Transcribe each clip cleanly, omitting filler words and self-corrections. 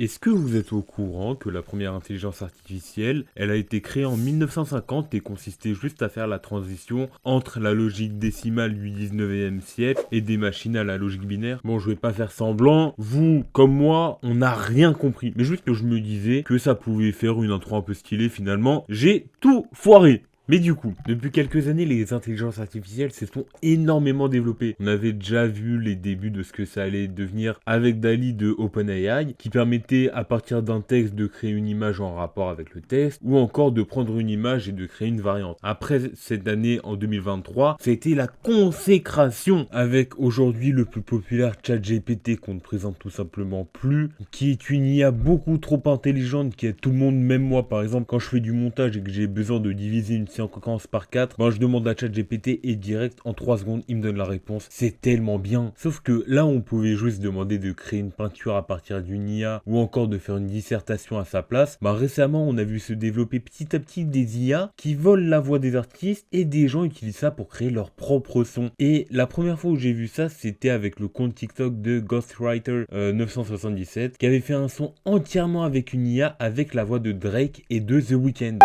Est-ce que vous êtes au courant que la première intelligence artificielle, elle a été créée en 1950 et consistait juste à faire la transition entre la logique décimale du 19e siècle et des machines à la logique binaire? Bon, je vais pas faire semblant, vous, comme moi, on n'a rien compris. Mais juste que je me disais que ça pouvait faire une intro un peu stylée finalement. J'ai tout foiré. Mais du coup, depuis quelques années, les intelligences artificielles se sont énormément développées. On avait déjà vu les débuts de ce que ça allait devenir avec DALL-E de OpenAI, qui permettait à partir d'un texte de créer une image en rapport avec le texte, ou encore de prendre une image et de créer une variante. Après cette année, en 2023, ça a été la consécration avec aujourd'hui le plus populaire ChatGPT qu'on ne présente tout simplement plus, qui est une IA beaucoup trop intelligente, qui aide tout le monde, même moi par exemple, quand je fais du montage et que j'ai besoin de diviser une séquence par 4, ben je demande à ChatGPT et direct en 3 secondes il me donne la réponse. C'est tellement bien. Sauf que là on pouvait juste demander de créer une peinture à partir d'une IA ou encore de faire une dissertation à sa place. Ben récemment on a vu se développer petit à petit des IA qui volent la voix des artistes et des gens utilisent ça pour créer leur propre son. Et la première fois où j'ai vu ça, c'était avec le compte TikTok de Ghostwriter 977 qui avait fait un son entièrement avec une IA avec la voix de Drake et de The Weeknd.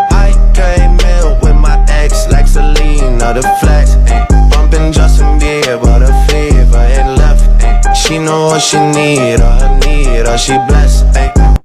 My ex like Celine or the flex, bumping Justin Bieber, the fever and left, she know what she need or she blessed.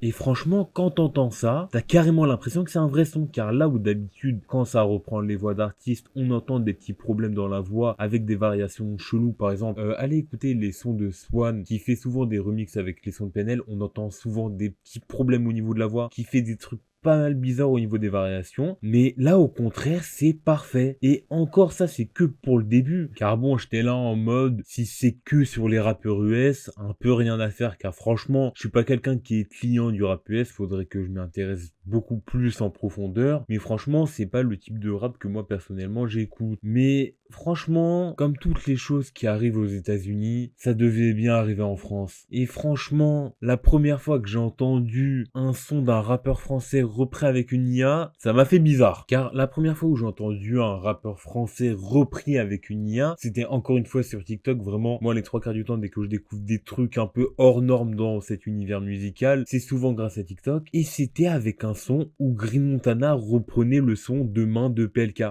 Et franchement, quand t'entends ça, t'as carrément l'impression que c'est un vrai son, car là où d'habitude, quand ça reprend les voix d'artistes, on entend des petits problèmes dans la voix avec des variations cheloues, par exemple. Allez écouter les sons de Swan, qui fait souvent des remixes avec les sons de PNL, on entend souvent des petits problèmes au niveau de la voix, qui fait des trucs pas mal bizarre au niveau des variations, mais là au contraire c'est parfait. Et encore ça c'est que pour le début, car bon j'étais là en mode si c'est que sur les rappeurs US, un peu rien à faire, car franchement je suis pas quelqu'un qui est client du rap US, faudrait que je m'y intéresse beaucoup plus en profondeur, mais franchement c'est pas le type de rap que moi personnellement j'écoute. Mais franchement, comme toutes les choses qui arrivent aux États-Unis, ça devait bien arriver en France. Et franchement, la première fois que j'ai entendu un son d'un rappeur français repris avec une IA, ça m'a fait bizarre. Car la première fois où j'ai entendu un rappeur français repris avec une IA, c'était encore une fois sur TikTok. Vraiment, moi les 3 quarts du temps, dès que je découvre des trucs un peu hors normes dans cet univers musical, c'est souvent grâce à TikTok. Et c'était avec un son où Green Montana reprenait le son Demain de PLK.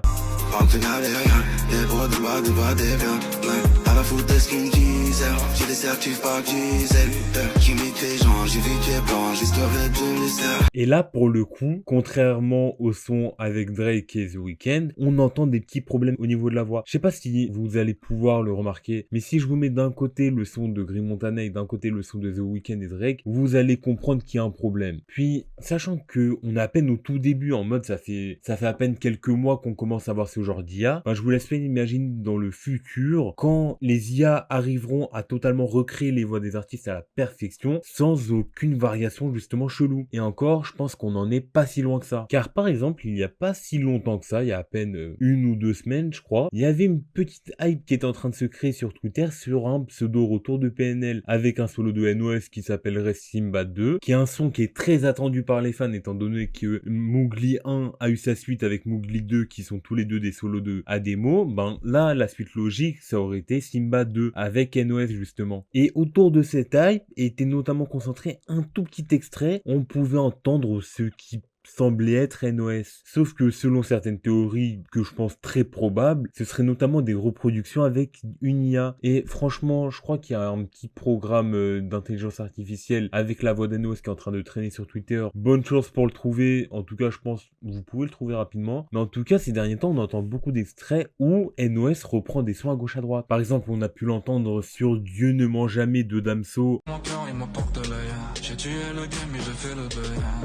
Et là, pour le coup, contrairement au son avec Drake et The Weeknd, on entend des petits problèmes au niveau de la voix. Je sais pas si vous allez pouvoir le remarquer, mais si je vous mets d'un côté le son de Green Montana et d'un côté le son de The Weeknd et Drake, vous allez comprendre qu'il y a un problème. Puis, sachant que on est à peine au tout début, en mode ça fait à peine quelques mois qu'on commence à voir ce genre d'IA, ben, je vous laisse bien imaginer dans le futur, quand les IA arriveront à totalement recréer les voix des artistes à la perfection, sans aucune variation justement chelou. Et encore, je pense qu'on n'en est pas si loin que ça. Car par exemple, il n'y a pas si longtemps que ça, il y a à peine 1 ou 2 semaines, je crois, il y avait une petite hype qui était en train de se créer sur Twitter sur un pseudo retour de PNL avec un solo de NOS qui s'appellerait Simba 2, qui est un son qui est très attendu par les fans étant donné que Mowgli 1 a eu sa suite avec Mowgli 2 qui sont tous les deux des solos de Ademo. Ben là, la suite logique, ça aurait été Simba 2 avec NOS justement. Et autour de cette hype était notamment concentré un tout petit extrait. On pouvait entendre ce qui semblait être NOS. Sauf que selon certaines théories que je pense très probables, ce serait notamment des reproductions avec une IA. Et franchement, je crois qu'il y a un petit programme d'intelligence artificielle avec la voix d'NOS qui est en train de traîner sur Twitter. Bonne chance pour le trouver. En tout cas, je pense que vous pouvez le trouver rapidement. Mais en tout cas, ces derniers temps, on entend beaucoup d'extraits où NOS reprend des sons à gauche à droite. Par exemple, on a pu l'entendre sur Dieu ne ment jamais de Damso.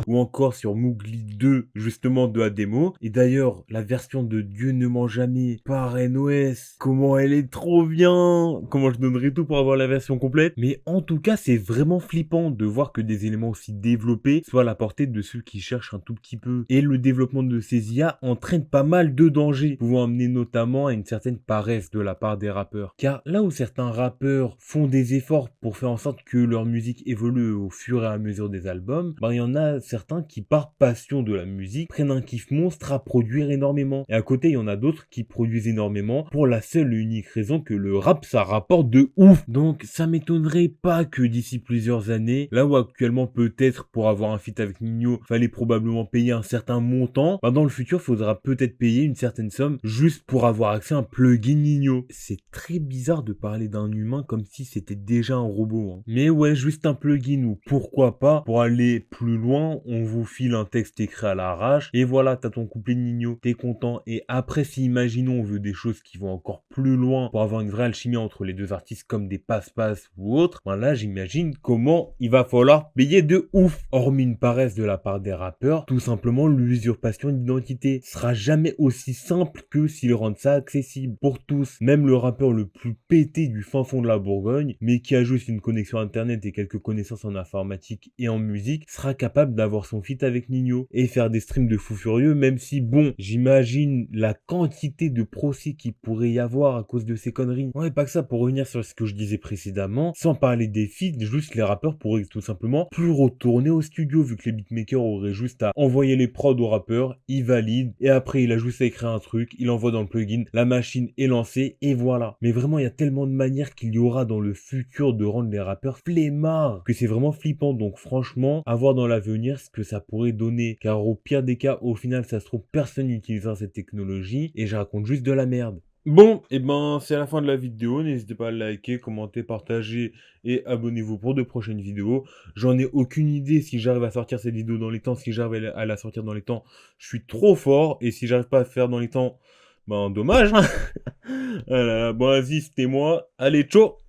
Ou encore sur Mowgli 2 justement de Ademo. Et d'ailleurs la version de Dieu ne ment jamais par NOS, comment elle est trop bien, comment je donnerais tout pour avoir la version complète. Mais en tout cas c'est vraiment flippant de voir que des éléments aussi développés soient à la portée de ceux qui cherchent un tout petit peu. Et le développement de ces IA entraîne pas mal de dangers, pouvant amener notamment à une certaine paresse de la part des rappeurs. Car là où certains rappeurs font des efforts pour faire en sorte que leur musique évolue au fur et à mesure des albums, il y en a certains qui, par passion de la musique, prennent un kiff monstre à produire énormément. Et à côté, il y en a d'autres qui produisent énormément pour la seule et unique raison que le rap, ça rapporte de ouf. Donc, ça m'étonnerait pas que d'ici plusieurs années, là où actuellement peut-être pour avoir un feat avec Nino, fallait probablement payer un certain montant, dans le futur, faudra peut-être payer une certaine somme juste pour avoir accès à un plugin Nino. C'est très bizarre de parler d'un humain comme si c'était déjà un robot. Hein. Mais ouais, juste un plugin ou pourquoi pas, pour aller plus loin, on vous file un texte écrit à l'arrache et voilà, t'as ton couplet de Nino, t'es content. Et après, si imaginons on veut des choses qui vont encore plus loin pour avoir une vraie alchimie entre les deux artistes comme des passe-passe ou autres, là j'imagine comment il va falloir payer de ouf. Hormis une paresse de la part des rappeurs, tout simplement l'usurpation d'identité sera jamais aussi simple que s'ils rendent ça accessible pour tous. Même le rappeur le plus pété du fin fond de la Bourgogne, mais qui a juste une connexion internet et quelques connaissances en informatique et en musique, sera capable d'avoir son feat avec Nino et faire des streams de fou furieux, même si bon, j'imagine la quantité de procès qu'il pourrait y avoir à cause de ces conneries. Ouais, pas que ça, pour revenir sur ce que je disais précédemment, sans parler des feats, juste les rappeurs pourraient tout simplement plus retourner au studio vu que les beatmakers auraient juste à envoyer les prods au rappeur, il valide et après il a juste à écrire un truc, il envoie dans le plugin, la machine est lancée et voilà. Mais vraiment il y a tellement de manières qu'il y aura dans le futur de rendre les rappeurs flemmards que c'est vraiment flippant. Donc franchement, à voir dans l'avenir ce que ça pourrait donner, car au pire des cas, au final ça se trouve personne n'utilisera cette technologie et je raconte juste de la merde. Bon, et c'est la fin de la vidéo, n'hésitez pas à liker, commenter, partager et abonnez-vous pour de prochaines vidéos. J'en ai aucune idée si j'arrive à sortir cette vidéo dans les temps, si j'arrive à la sortir dans les temps, je suis trop fort, et si j'arrive pas à faire dans les temps, dommage, hein. Voilà, bon vas-y, c'était moi, allez, ciao.